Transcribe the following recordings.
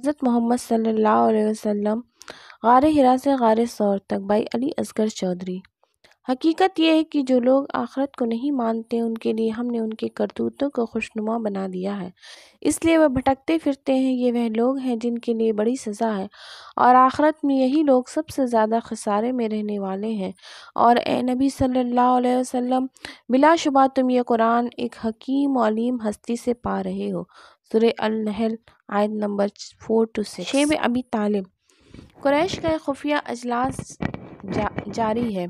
حضرت محمد صلی اللہ علیہ وسلم غار ہرا سے غار ثور تک، بائی علی اصغر چودھری۔ حقیقت یہ ہے کہ جو لوگ آخرت کو نہیں مانتے ان کے لیے ہم نے ان کے کرتوتوں کو خوشنما بنا دیا ہے، اس لیے وہ بھٹکتے پھرتے ہیں۔ یہ وہ لوگ ہیں جن کے لیے بڑی سزا ہے، اور آخرت میں یہی لوگ سب سے زیادہ خسارے میں رہنے والے ہیں۔ اور اے نبی صلی اللہ علیہ وسلم، بلا شبہ تم یہ قرآن ایک حکیم و علیم ہستی سے پا رہے ہو۔ سورہ النحل آیت نمبر 4-6۔ شیب ابی طالب۔ قریش کا ایک خفیہ اجلاس جاری ہے۔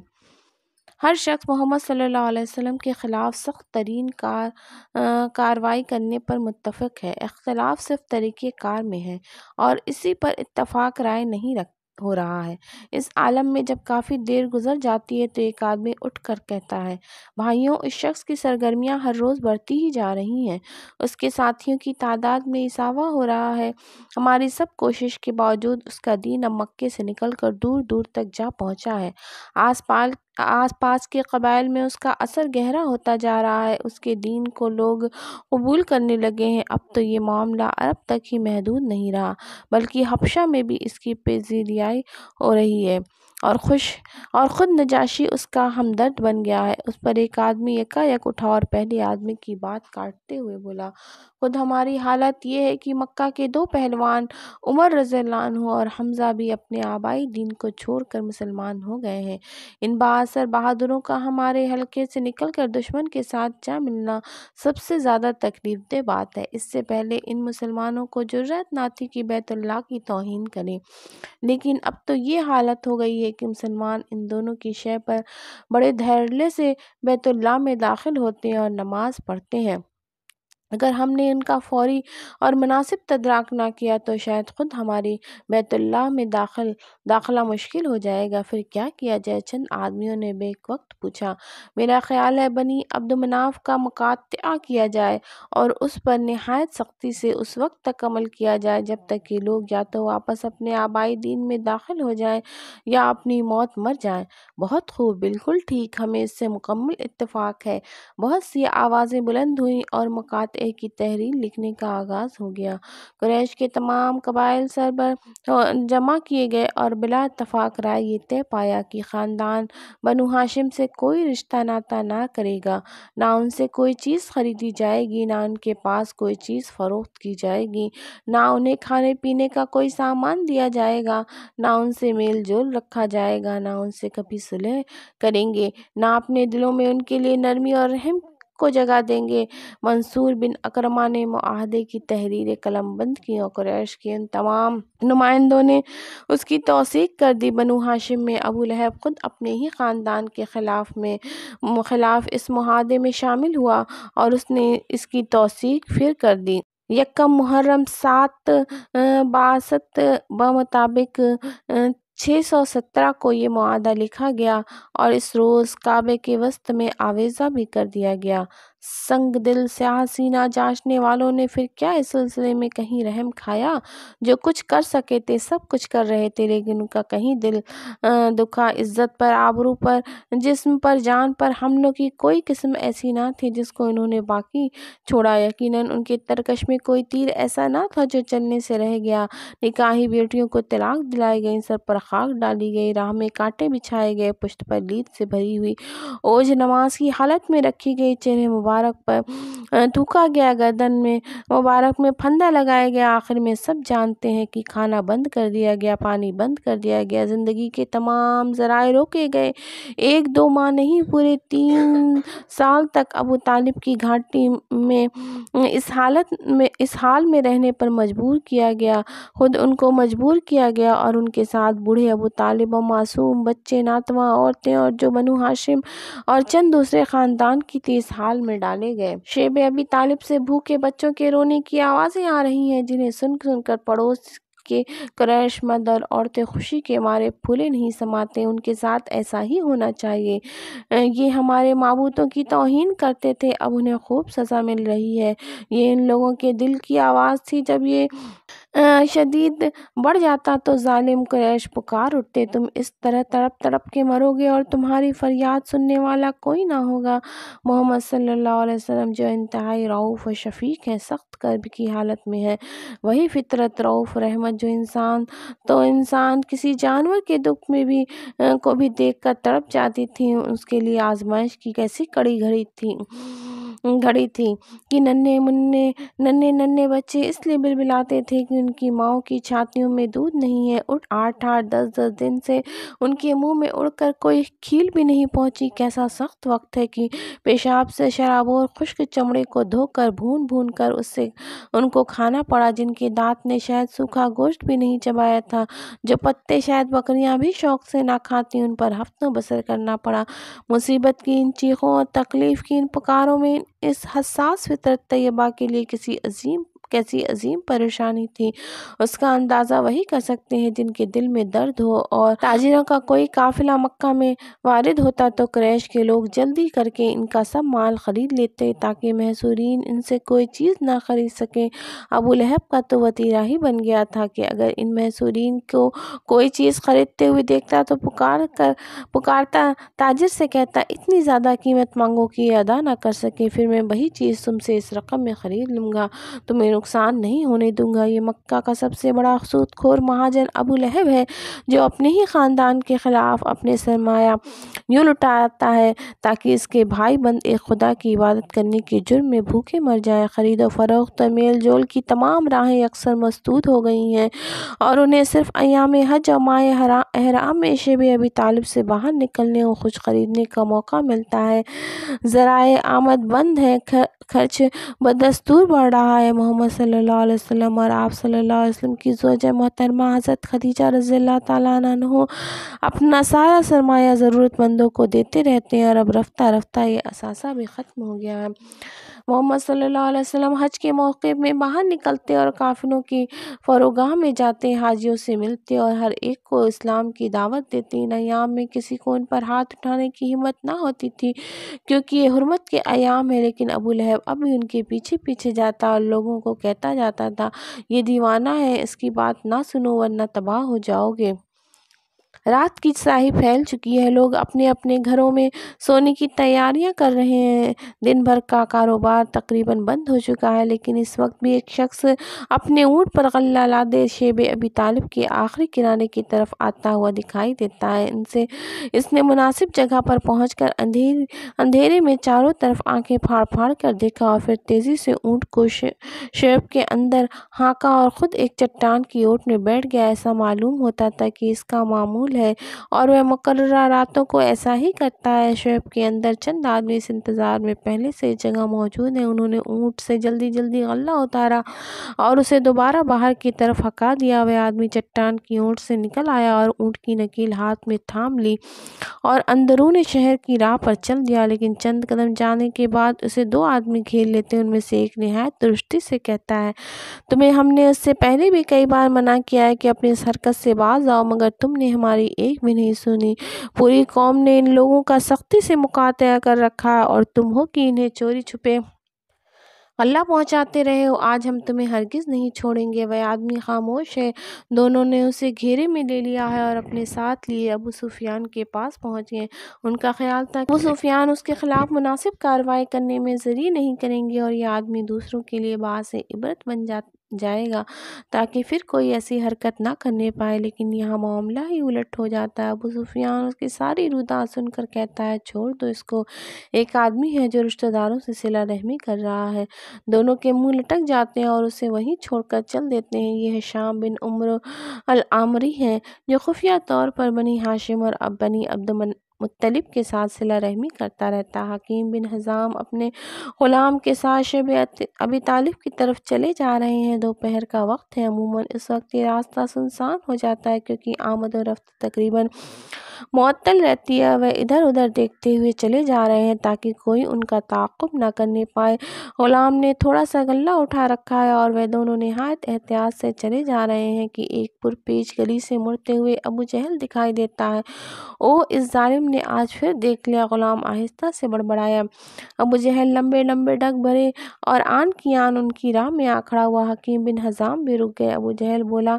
ہر شخص محمد صلی اللہ علیہ وسلم کے خلاف سخت ترین کارروائی کرنے پر متفق ہے۔ اختلاف صرف طریقہ کار میں ہے، اور اسی پر اتفاق رائے نہیں ہو رہا ہے۔ اس عالم میں جب کافی دیر گزر جاتی ہے تو ایک آدمی اٹھ کر کہتا ہے، بھائیوں، اس شخص کی سرگرمیاں ہر روز بڑھتی ہی جا رہی ہیں، اس کے ساتھیوں کی تعداد میں اضافہ ہو رہا ہے، ہماری سب کوشش کے باوجود اس کا دین اب مکے سے نکل کر دور دور تک جا پہنچا ہے، آس پاس کے قبائل میں اس کا اثر گہرا ہوتا جا رہا ہے، اس کے دین کو لوگ قبول کرنے لگے ہیں۔ اب تو یہ معاملہ عرب تک ہی محدود نہیں رہا بلکہ حبشہ میں بھی اس کی پذیرائی ہو رہی ہے، اور خود نجاشی اس کا ہمدرد بن گیا ہے۔ اس پر ایک آدمی یکایک اٹھا اور پہلے آدمی کی بات کاٹتے ہوئے بولا، خود ہماری حالت یہ ہے کہ مکہ کے دو پہلوان عمر رضی اللہ عنہ اور حمزہ بھی اپنے آبائی دین کو چھوڑ کر مسلمان ہو گئے ہیں۔ ان بااثر بہادروں کا ہمارے حلقے سے نکل کر دشمن کے ساتھ جا ملنا سب سے زیادہ تکلیف دہ بات ہے۔ اس سے پہلے ان مسلمانوں کو جرأت نہ تھی کہ بیت اللہ کی توہین کریں، لیکن اب تو یہ حالت ہو گئی ہے کہ مسلمان ان دونوں کی شے پر بڑے دھڑلے سے بیت اللہ میں داخل ہوتے ہیں اور نماز پڑھتے ہیں۔ اگر ہم نے ان کا فوری اور مناسب تدارک نہ کیا تو شاید خود ہماری بیت اللہ میں داخلہ مشکل ہو جائے گا۔ پھر کیا کیا جائے؟ چند آدمیوں نے بیک وقت پوچھا۔ میرا خیال ہے بنی عبد مناف کا مقاطعہ کیا جائے اور اس پر نہایت سختی سے اس وقت تک عمل کیا جائے جب تک کہ لوگ یا تو واپس اپنے آبائی دین میں داخل ہو جائیں یا اپنی موت مر جائیں۔ بہت خوب، بالکل ٹھیک، ہمیں اس سے مکمل اتفاق ہے۔ بہت سی آوازیں بلند ہوئیں اور مقاطعے کی تحریر لکھنے کا آغاز ہو گیا۔ قریش کے تمام قبائلی سربراہ جمع کیے گئے اور بلا اتفاق رائے یہ طے پایا کہ خاندان بنو ہاشم سے کوئی رشتہ ناطہ نہ کرے گا، نہ ان سے کوئی چیز خریدی جائے گی، نہ ان کے پاس کوئی چیز فروخت کی جائے گی، نہ انہیں کھانے پینے کا کوئی سامان دیا جائے گا، نہ ان سے میل جول رکھا جائے گا، نہ ان سے کبھی صلح کریں گے، نہ اپنے دلوں میں ان کے لیے نرمی اور رحم کو جگہ دیں گے۔ منصور بن اکرمہ نے معاہدے کی تحریریں قلم بند کی اور قریش کے ان تمام نمائندوں نے اس کی توثیق کر دی۔ بنو ہاشم میں ابو لہب خود اپنے ہی خاندان کے خلاف اس معاہدے میں شامل ہوا اور اس نے اس کی توثیق پھر کر دی۔ یکم محرم 762 بمطابق 617 کو یہ معاہدہ لکھا گیا اور اس روز کعبے کے وسط میں آویزاں بھی کر دیا گیا۔ سنگ دل سیاہ سینہ جانچنے والوں نے پھر کیا اس سلسلے میں کہیں رحم کھایا؟ جو کچھ کر سکے تھے سب کچھ کر رہے تھے، لیکن ان کا کہیں دل دکھا۔ عزت پر، آبرو پر، جسم پر، جان پر حملوں کی کوئی قسم ایسی نہ تھی جس کو انہوں نے باقی چھوڑا۔ یقیناً ان کے ترکش میں کوئی تیر ایسا نہ تھا جو چلنے سے رہ گیا۔ نکاحی بیٹیوں کو طلاق دلائی گئی، سر پر خاک ڈالی گئی، راہ میں کانٹے بچھائے گئے، پشت پر لید سے بھری ہوئی اوجھ نماز کی حالت میں رکھی گئی، چہرے مبارک پر تھوکا گیا، گردن میں مبارک میں پھندا لگایا گیا۔ آخر میں سب جانتے ہیں کہ کھانا بند کر دیا گیا، پانی بند کر دیا گیا، زندگی کے تمام ذرائع روکے گئے۔ 1-2 ماہ نہیں، پورے 3 سال تک ابو طالب کی گھاٹی میں اس حال میں رہنے پر مجبور کیا گیا، خود ان کو مجبور کیا گیا اور ان کے ساتھ بوڑھے ابو طالب اور معصوم بچے، ناتواں عورتیں اور جو بنو ہاشم اور چند دوسرے خاندان کی تھی اس حال میں ڈالے گئے۔ شیب ابی طالب سے بھوکے بچوں کے رونے کی آوازیں آ رہی ہیں جنہیں سن کر پڑوس کے قریش مرد اور عورتیں خوشی کے مارے پھولے نہیں سماتے۔ ان کے ساتھ ایسا ہی ہونا چاہیے، یہ ہمارے معبودوں کی توہین کرتے تھے، اب انہیں خوب سزا مل رہی ہے۔ یہ ان لوگوں کے دل کی آواز تھی جب یہ شدید بڑھ جاتا تو ظالم قریش پکار اٹھتے، تم اس طرح تڑپ تڑپ کے مرو گے اور تمہاری فریاد سننے والا کوئی نہ ہوگا۔ محمد صلی اللہ علیہ وسلم جو انتہائی رؤوف و شفیق ہیں، سخت کرب کی حالت میں ہے، وہی فطرت رؤوف رحمت جو انسان کسی جانور کے دکھ میں بھی کو بھی دیکھ کر تڑپ جاتی تھی، اس کے لیے آزمائش کی کیسی کڑی گھڑی تھی کہ ننھے بچے اس لیے بلبلاتے تھے کہ ان کی ماؤں کی چھاتیوں میں دودھ نہیں ہے، 8-8 10-10 دن سے ان کے منہ میں اڑ کر کوئی کھیل بھی نہیں پہنچی۔ کیسا سخت وقت ہے کہ پیشاب سے شرابور خشک چمڑے کو دھو کر بھون کر اس سے ان کو کھانا پڑا، جن کے دانت نے شاید سوکھا گوشت بھی نہیں چبایا تھا، جو پتے شاید بکریاں بھی شوق سے نہ کھاتی، ان پر ہفتوں بسر کرنا پڑا۔ مصیبت کی ان چیخوں اور تکلیف کی ان پکاروں میں اس حساس فطرت طیبہ کے لیے کیسی عظیم پریشانی تھی، اس کا اندازہ وہی کر سکتے ہیں جن کے دل میں درد ہو۔ اور تاجروں کا کوئی قافلہ مکہ میں وارد ہوتا تو قریش کے لوگ جلدی کر کے ان کا سب مال خرید لیتے تاکہ محصورین ان سے کوئی چیز نہ خرید سکیں۔ ابو لہب کا تو وتیرہ ہی بن گیا تھا کہ اگر ان محصورین کو کوئی چیز خریدتے ہوئے دیکھتا تو پکارتا، تاجر سے کہتا، اتنی زیادہ قیمت مانگو کہ یہ ادا نہ کر سکے، پھر میں وہی چیز تم سے اس رقم میں خرید لوں گا، تمہیں نقصان نہیں ہونے دوں گا۔ یہ مکہ کا سب سے بڑا سود خور مہاجن ابو لہب ہے، جو اپنے ہی خاندان کے خلاف اپنے سرمایہ یوں لٹاتا ہے تاکہ اس کے بھائی بند ایک خدا کی عبادت کرنے کے جرم میں بھوکے مر جائیں۔ خرید و فروخت اور میل جول کی تمام راہیں اکثر مسدود ہو گئی ہیں اور انہیں صرف ایام حج اور ماہ احرام میں شیب ابی طالب سے باہر نکلنے اور کچھ خریدنے کا موقع ملتا ہے۔ ذرائع آمد بند ہیں، خرچ بدستور بڑھ رہا ہے۔ محمد صلی اللہ علیہ وسلم اور آپ صلی اللہ علیہ وسلم کی زوجہ محترمہ حضرت خدیجہ رضی اللہ تعالیٰ عنہا اپنا سارا سرمایہ ضرورت مندوں کو دیتے رہتے ہیں اور اب رفتہ رفتہ یہ اثاثہ بھی ختم ہو گیا ہے۔ محمد صلی اللہ علیہ وسلم حج کے موقع میں باہر نکلتے اور قافلوں کی فروگاہ میں جاتے، حاجیوں سے ملتے اور ہر ایک کو اسلام کی دعوت دیتے۔ ان ایام میں کسی کو ان پر ہاتھ اٹھانے کی ہمت نہ ہوتی تھی کیونکہ یہ حرمت کے ایام ہیں، لیکن ابو لہب اب بھی ان کے پیچھے پیچھے جاتا اور لوگوں کو کہتا جاتا تھا، یہ دیوانہ ہے، اس کی بات نہ سنو ورنہ تباہ ہو جاؤ گے۔ رات کی سیاہی پھیل چکی ہے، لوگ اپنے اپنے گھروں میں سونے کی تیاریاں کر رہے ہیں، دن بھر کا کاروبار تقریباً بند ہو چکا ہے، لیکن اس وقت بھی ایک شخص اپنے اونٹ پر غلہ لادے شیب ابی طالب کے آخری کنارے کی طرف آتا ہوا دکھائی دیتا ہے۔ اس نے مناسب جگہ پر پہنچ کر اندھیرے میں چاروں طرف آنکھیں پھاڑ پھاڑ کر دیکھا اور پھر تیزی سے اونٹ کو شیب کے اندر ہانکا اور خود ایک چٹان کی اوٹ میں بیٹھ گیا۔ ایسا معلوم ہوتا تھا کہ اس کا معمول ہے اور وہ مقررہ راتوں کو ایسا ہی کرتا ہے۔ شیب کے اندر چند آدمی اس انتظار میں پہلے سے جگہ موجود ہیں، انہوں نے اونٹ سے جلدی جلدی غلہ اتارا اور اسے دوبارہ باہر کی طرف ہکا دیا۔ وہ آدمی چٹان کی اوٹ سے نکل آیا اور اونٹ کی نکیل ہاتھ میں تھام لی اور اندرون شہر کی راہ پر چل دیا، لیکن چند قدم جانے کے بعد اسے دو آدمی گھیر لیتے ہیں۔ ان میں سے ایک نہایت درستی سے کہتا ہے، تمہیں ہم نے اس سے پہلے بھی کئی بار منع کیا ہے کہ اپنی اس حرکت سے باز آؤ، مگر تم نے ہماری ایک بھی نہیں سنی۔ پوری قوم نے ان لوگوں کا سختی سے مقاطعہ کر رکھا ہے اور تم ہو کہ انہیں چوری چھپے غلہ پہنچاتے رہے ہو، آج ہم تمہیں ہرگز نہیں چھوڑیں گے۔ وہ آدمی خاموش ہے۔ دونوں نے اسے گھیرے میں لے لیا ہے اور اپنے ساتھ لیے ابو سفیان کے پاس پہنچ گئے۔ ان کا خیال تھا کہ ابو سفیان اس کے خلاف مناسب کارروائی کرنے میں زری نہیں کریں گے اور یہ آدمی دوسروں کے لیے باعث عبرت بن جائے گا تاکہ پھر کوئی ایسی حرکت نہ کرنے پائے، لیکن یہاں معاملہ ہی الٹ ہو جاتا ہے۔ ابو سفیان اس کی ساری روداد سن کر کہتا ہے، چھوڑ دو اس کو، ایک آدمی ہے جو رشتہ داروں سے صلہ رحمی کر رہا ہے۔ دونوں کے منہ لٹک جاتے ہیں اور اسے وہیں چھوڑ کر چل دیتے ہیں۔ یہ ہشام بن عمرو العامری ہے جو خفیہ طور پر بنی ہاشم اور بنی عبد مطلب کے ساتھ صلہ رحمی کرتا رہتا ہے۔ حکیم بن حزام اپنے غلام کے ساتھ شیب ابی طالب کی طرف چلے جا رہے ہیں۔ دوپہر کا وقت ہے، عموماً اس وقت یہ راستہ سنسان ہو جاتا ہے کیونکہ آمد و رفت تقریباً معطل رہتی ہے۔ وہ ادھر ادھر دیکھتے ہوئے چلے جا رہے ہیں تاکہ کوئی ان کا تعاقب نہ کرنے پائے۔ غلام نے تھوڑا سا غلہ اٹھا رکھا ہے اور وہ دونوں نہایت احتیاط سے چلے جا رہے ہیں کہ ایک پرپیچ گلی سے مڑتے ہوئے ابو جہل دکھائی دیتا ہے۔ اوہ! اس ظالم نے آج پھر دیکھ لیا۔ غلام آہستہ سے بڑبڑایا۔ ابو جہل لمبے لمبے ڈگ بھرے اور آن کی آن ان کی راہ میں آ کھڑا ہوا۔ حکیم بن حزام بھی رک گئے۔ ابو جہل بولا،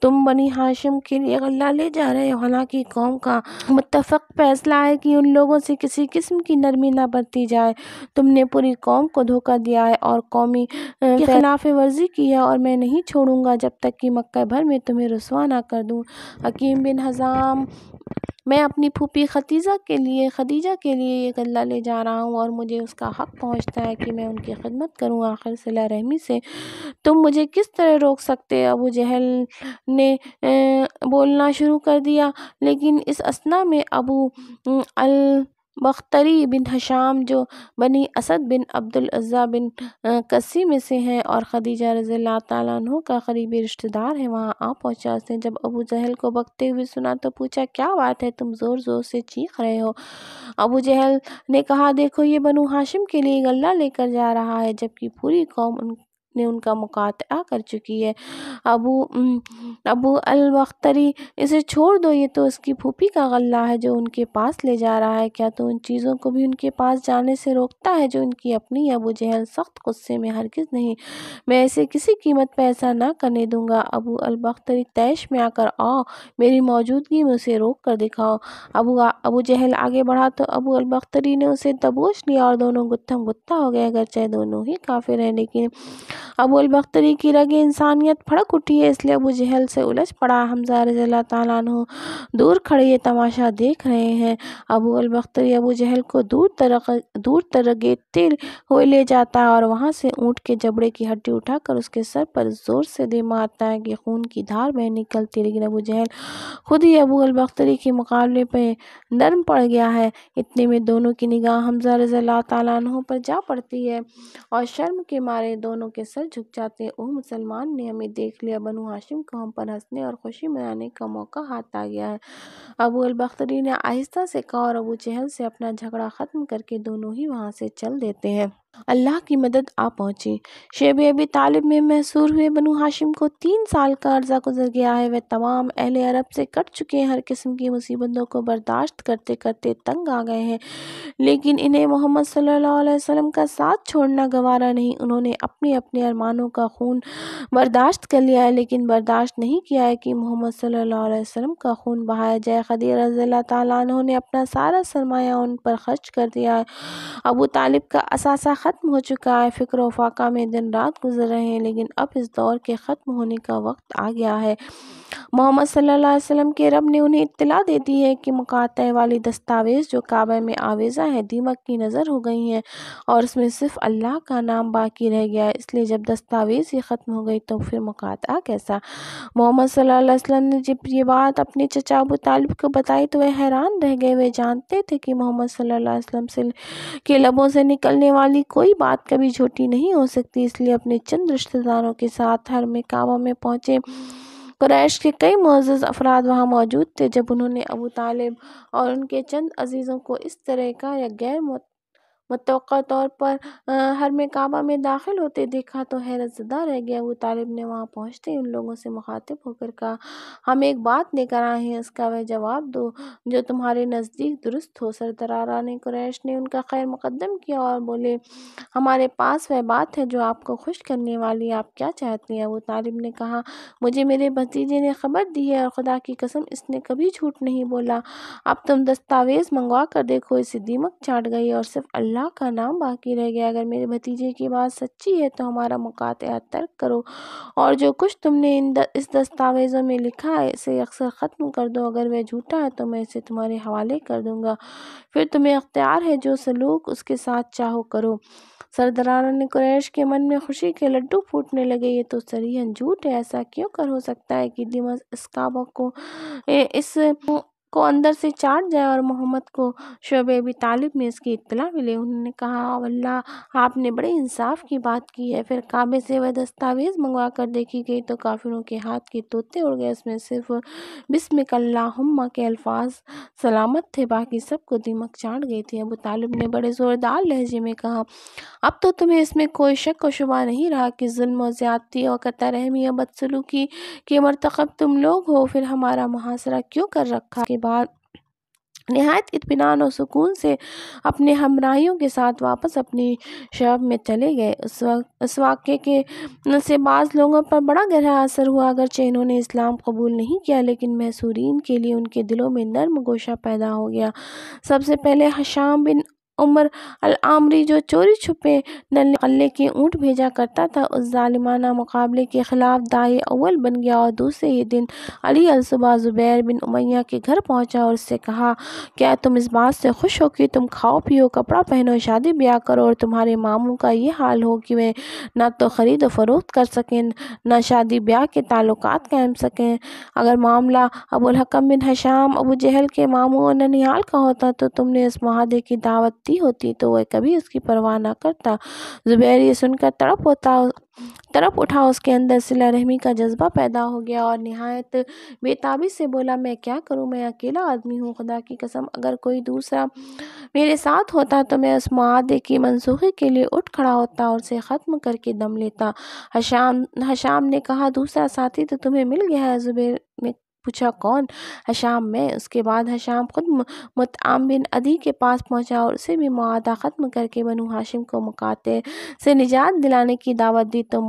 تم بنی ہاشم کے لیے غلہ لے جا رہے ہو، حالانکہ قوم کا متفق فیصلہ ہے کہ ان لوگوں سے کسی قسم کی نرمی نہ برتی جائے۔ تم نے پوری قوم کو دھوکہ دیا ہے اور قومی کی خلاف ورزی کی ہے، اور میں نہیں چھوڑوں گا جب تک کہ مکہ بھر میں تمہیں رسوا نہ کر دوں۔ حکیم بن حزام، میں اپنی پھوپھی خدیجہ کے لیے یہ غلہ لے جا رہا ہوں، اور مجھے اس کا حق پہنچتا ہے کہ میں ان کی خدمت کروں۔ آخر صلہ رحمی سے تم مجھے کس طرح روک سکتے؟ ابو جہل نے بولنا شروع کر دیا، لیکن اس اثنا میں ابو البختری بن ہشام، جو بنی اسد بن عبد العزیٰ بن قسی میں سے ہیں اور خدیجہ رضی اللہ تعالیٰ عنہ کا قریبی رشتہ دار ہے، وہاں آ پہنچا۔ اس نے جب ابو جہل کو بکتے ہوئے سنا تو پوچھا، کیا بات ہے، تم زور زور سے چیخ رہے ہو؟ ابو جہل نے کہا، دیکھو، یہ بنو ہاشم کے لیے غلہ لے کر جا رہا ہے، جبکہ پوری قوم نے ان کا مقاطعہ کر چکی ہے۔ ابو البختری، اسے چھوڑ دو، یہ تو اس کی پھوپھی کا غلہ ہے جو ان کے پاس لے جا رہا ہے۔ کیا تو ان چیزوں کو بھی ان کے پاس جانے سے روکتا ہے جو ان کی اپنی؟ ابو جہل سخت غصے میں، ہرگز نہیں، میں اسے کسی قیمت پہ ایسا نہ کرنے دوں گا۔ ابو البختری طیش میں آ کر، آؤ، میری موجودگی میں اسے روک کر دکھاؤ۔ ابو جہل آگے بڑھا تو ابو البختری نے اسے دبوچ لیا اور دونوں گتھم گتھا ہو گئے۔ اگرچہ دونوں ہی کافر ہیں، لیکن ابو البختری کی رگ انسانیت بھڑک اٹھی ہے، اس لیے ابو جہل سے الجھ پڑا۔ حمزہ رضی اللہ تعالیٰ عنہ دور کھڑے یہ تماشا دیکھ رہے ہیں۔ ابو البختری ابو جہل کو دور ترگیتے ہوئے لے جاتا ہے اور وہاں سے اونٹ کے جبڑے کی ہڈی اٹھا کر اس کے سر پر زور سے دے مارتا ہے کہ خون کی دھار بہہ نکلتی ہے، لیکن ابو جہل خود ہی ابو البختری کے مقابلے پہ نرم پڑ گیا ہے۔ اتنے میں دونوں کی نگاہ حمزہ رضی اللہ تعالیٰ عنہ پر جا پڑتی ہے اور شرم کے مارے دونوں کے سر جھک جاتے ہیں۔ اوہ مسلمان نے ہمیں دیکھ لیا، بنو ہاشم کو ہم پر ہنسنے اور خوشی منانے کا موقع ہاتھ آ گیا ہے، ابو البختری نے آہستہ سے کہا، اور ابو جہل سے اپنا جھگڑا ختم کر کے دونوں ہی وہاں سے چل دیتے ہیں۔ اللہ کی مدد آ پہنچی۔ شیب ابی طالب میں محصور ہوئے بنو ہاشم کو 3 سال کا عرصہ گزر گیا ہے۔ وہ تمام اہل عرب سے کٹ چکے ہیں، ہر قسم کی مصیبتوں کو برداشت کرتے کرتے تنگ آ گئے ہیں، لیکن انہیں محمد صلی اللہ علیہ وسلم کا ساتھ چھوڑنا گوارا نہیں۔ انہوں نے اپنے اپنے ارمانوں کا خون برداشت کر لیا ہے، لیکن برداشت نہیں کیا ہے کہ محمد صلی اللہ علیہ وسلم کا خون بہایا جائے۔ خدیجہ رضی اللہ تعالیٰ عنہ نے اپنا سارا سرمایہ ان پر خرچ کر دیا ہے۔ ابو طالب کا اثاثہ ختم ہو چکا ہے، فکر و فاقہ میں دن رات گزر رہے ہیں، لیکن اب اس دور کے ختم ہونے کا وقت آ گیا ہے۔ محمد صلی اللہ علیہ وسلم کے رب نے انہیں اطلاع دے دی ہے کہ مقاطعے والی دستاویز جو کعبہ میں آویزہ ہیں دیمک کی نظر ہو گئی ہیں، اور اس میں صرف اللہ کا نام باقی رہ گیا ہے، اس لیے جب دستاویز ہی ختم ہو گئی تو پھر مقاطعہ کیسا؟ محمد صلی اللہ علیہ وسلم نے جب یہ بات اپنے چچا ابو طالب کو بتائی تو وہ حیران رہ گئے۔ وہ جانتے تھے کہ محمد صلی اللہ علیہ وسلم کے لبوں سے نکلنے والی کوئی بات کبھی جھوٹی نہیں ہو سکتی، اس لیے اپنے چند رشتہ داروں کے ساتھ حرم کعبہ میں پہنچے۔ قریش کے کئی معزز افراد وہاں موجود تھے۔ جب انہوں نے ابو طالب اور ان کے چند عزیزوں کو اس طرح کا یا غیر متوقع طور پر حرم کعبہ میں داخل ہوتے دیکھا تو حیرت زدہ رہ گئے۔ ابو طالب نے وہاں پہنچتے ہی ان لوگوں سے مخاطب ہو کر کہا، ہم ایک بات لے کر آئے ہیں، اس کا وہ جواب دو جو تمہارے نزدیک درست ہو۔ سرداران قریش نے ان کا خیر مقدم کیا اور بولے، ہمارے پاس وہ بات ہے جو آپ کو خوش کرنے والی ہے، آپ کیا چاہتے ہیں؟ ابو طالب نے کہا، مجھے میرے بھتیجے نے خبر دی ہے اور خدا کی قسم اس نے کبھی جھوٹ نہیں بولا، اب تم دستاویز منگوا کر دیکھو، اسے دیمک چاٹ گئی اور صرف اللہ کا نام باقی رہ گیا۔ اگر میرے بھتیجے کی بات سچی ہے تو ہمارا مقاطعہ ترک کرو اور جو کچھ تم نے اس دستاویزوں میں لکھا ہے اسے یکسر ختم کر دو، اگر وہ جھوٹا ہے تو میں اسے تمہارے حوالے کر دوں گا، پھر تمہیں اختیار ہے جو سلوک اس کے ساتھ چاہو کرو۔ سرداران قریش کے من میں خوشی کے لڈو پھوٹنے لگے، یہ تو صریحاً جھوٹ ہے، ایسا کیوں کر ہو سکتا ہے کہ دیمک اس کعبہ کو اندر سے چاٹ جائے اور محمد کو شعب ابی طالب میں اس کی اطلاع ملے؟ انہوں نے کہا، واللہ آپ نے بڑے انصاف کی بات کی ہے۔ پھر کعبے سے وہ دستاویز منگوا کر دیکھی گئی تو کافروں کے ہاتھ کے طوطے اڑ گئے، اس میں صرف بسمک اللہم کے الفاظ سلامت تھے، باقی سب کو دیمک چاٹ گئی تھی۔ ابو طالب نے بڑے زوردار لہجے میں کہا، اب تو تمہیں اس میں کوئی شک و شبہ نہیں رہا کہ ظلم و زیادتی اور قطع رحمی اور بدسلوکی کے مرتکب تم لوگ ہو، پھر ہمارا محاصرہ کیوں کر رکھا؟ کے بعد نہایت اطمینان اور سکون سے اپنے ہمراہیوں کے ساتھ واپس اپنی شعب میں چلے گئے۔ اس واقعے کے سے بعض لوگوں پر بڑا گہرا اثر ہوا، اگرچہ انہوں نے اسلام قبول نہیں کیا، لیکن محصورین کے لیے ان کے دلوں میں نرم گوشہ پیدا ہو گیا۔ سب سے پہلے ہشام بن عمر العامری، جو چوری چھپے نلے قلعے کے اونٹ بھیجا کرتا تھا، اس ظالمانہ مقابلے کے خلاف داعی اول بن گیا اور دوسرے ہی دن علی الصبح زبیر بن امیہ کے گھر پہنچا اور اس سے کہا، کیا تم اس بات سے خوش ہو کہ تم کھاؤ پیو، کپڑا پہنو، شادی بیاہ کرو اور تمہارے ماموں کا یہ حال ہو کہ وہ نہ تو خرید و فروخت کر سکیں، نہ شادی بیاہ کے تعلقات قائم سکیں؟ اگر معاملہ ابو الحکم بن ہشام ابو جہل کے ماموں ننیال کا ہوتا تو تم نے اس معاہدے کی دعوت دی ہوتی تو وہ کبھی اس کی پرواہ نہ کرتا۔ زبیر یہ سن کر تڑپ اٹھا، اس کے اندر صلہ رحمی کا جذبہ پیدا ہو گیا اور نہایت بے تابی سے بولا، میں کیا کروں، میں اکیلا آدمی ہوں، خدا کی قسم اگر کوئی دوسرا میرے ساتھ ہوتا تو میں اس معاہدے کی منسوخی کے لیے اٹھ کھڑا ہوتا اور اسے ختم کر کے دم لیتا۔ ہشام نے کہا، دوسرا ساتھی تو تمہیں مل گیا ہے؟ زبیر نے پوچھا، کون؟ ہشام، میں۔ اس کے بعد ہشام خود مطعم بن عدی کے پاس پہنچا اور اسے بھی معاہدہ ختم کر کے بنو ہاشم کو مقاطع سے نجات دلانے کی دعوت دی تو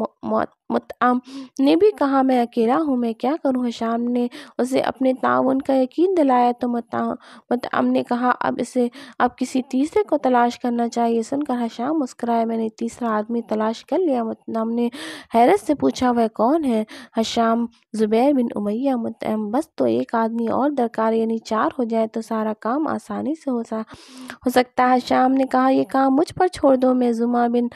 مطعم نے بھی کہا، میں اکیلا ہوں، میں کیا کروں؟ ہشام نے اسے اپنے تعاون کا یقین دلایا تو مطعم نے کہا، اب کسی تیسرے کو تلاش کرنا چاہیے۔ سن کر ہشام مسکرایا، میں نے تیسرا آدمی تلاش کر لیا۔ مطعم نے حیرت سے پوچھا، وہ کون ہے؟ ہشام، زبیر بن امیہ۔ مطعم، بس تو ایک آدمی اور درکار، یعنی 4 ہو جائے تو سارا کام آسانی سے ہو سکتا ہے۔ ہشام نے کہا، یہ کام مجھ پر چھوڑ دو، میں زمع بن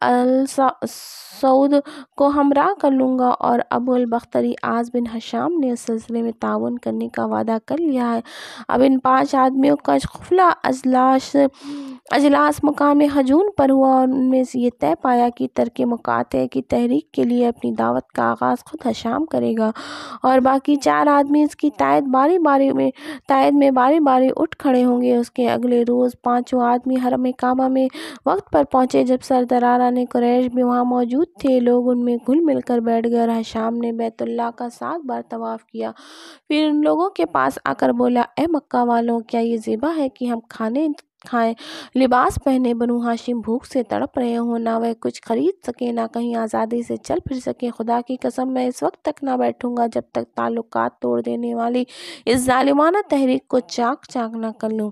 السعود کو ہمراہ کر لوں گا، اور ابو البختری عاص بن ہشام نے اس سلسلے میں تعاون کرنے کا وعدہ کر لیا ہے۔ اب ان 5 آدمیوں کا خفیہ اجلاس مقام ہجون پر ہوا اور ان میں یہ طے پایا کہ ترک مقاطعے کی تحریک کے لیے اپنی دعوت کا آغاز خود ہشام کرے گا اور باقی 4 آدمی اس کی تائید میں باری باری اٹھ کھڑے ہوں گے۔ اس کے اگلے روز 5 آدمی حرم کعبہ میں وقت پر پہنچے۔ جب سرداران قریش بھی وہاں موجود تھے، لوگ ان میں گھل مل کر بیٹھ گئے اور ہشام نے بیت اللہ کا 7 بار طواف کیا، پھر ان لوگوں کے پاس آ کر بولا، اے مکہ والوں، کیا یہ زیبا ہے کہ ہم کھائیں، لباس پہنیں، بنو ہاشم بھوک سے تڑپ رہے ہوں، نہ وہ کچھ خرید سکیں، نہ کہیں آزادی سے چل پھر سکیں؟ خدا کی قسم میں اس وقت تک نہ بیٹھوں گا جب تک تعلقات توڑ دینے والی اس ظالمانہ تحریک کو چاک چاک نہ کر لوں۔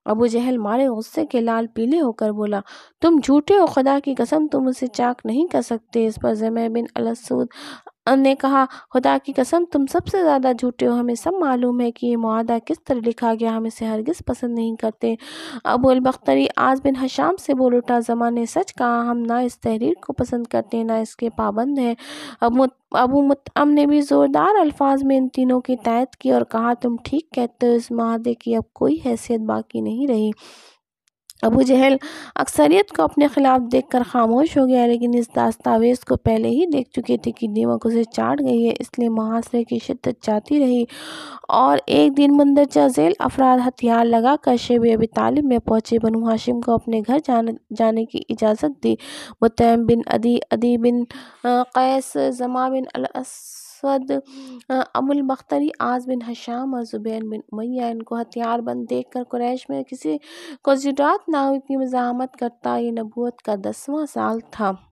ابو جہل مارے غصے کے لال پیلے ہو کر بولا، تم جھوٹے ہو، خدا کی قسم تم اسے چاک نہیں کر سکتے۔ اس پر زمع بن الاسود نے کہا، خدا کی قسم تم سب سے زیادہ جھوٹے ہو، ہمیں سب معلوم ہے کہ یہ معاہدہ کس طرح لکھا گیا، ہم اسے ہرگز پسند نہیں کرتے۔ ابو البختری عاص بن ہشام سے بول اٹھا، زمع نے سچ کہا، ہم نہ اس تحریر کو پسند کرتے نہ اس کے پابند ہیں۔ ابو مطعم نے بھی زوردار الفاظ میں ان تینوں کی تائید کی اور کہا، تم ٹھیک کہتے ہو، اس معاہدے کی اب کوئی حیثیت باقی نہیں رہی۔ ابو جہل اکثریت کو اپنے خلاف دیکھ کر خاموش ہو گیا، لیکن اس دستاویز کو پہلے ہی دیکھ چکے تھے کہ دیمک اسے چاٹ گئی ہے، اس لیے محاصرے کی شدت جاتی رہی اور ایک دن مندرجہ ذیل افراد ہتھیار لگا کر شیب ابی طالب میں پہنچے، بنو ہاشم کو اپنے گھر جانے کی اجازت دی۔ مطعم بن عدی، عدی بن قیس، زمع بن الاسود، ابو البختری عاص بن ہشام اور زبیر بن امیہ، ان کو ہتھیار بند دیکھ کر قریش میں کسی کو جرأت نہ ہوئی کہ مزاحمت کرتا۔ یہ نبوت کا 10واں سال تھا۔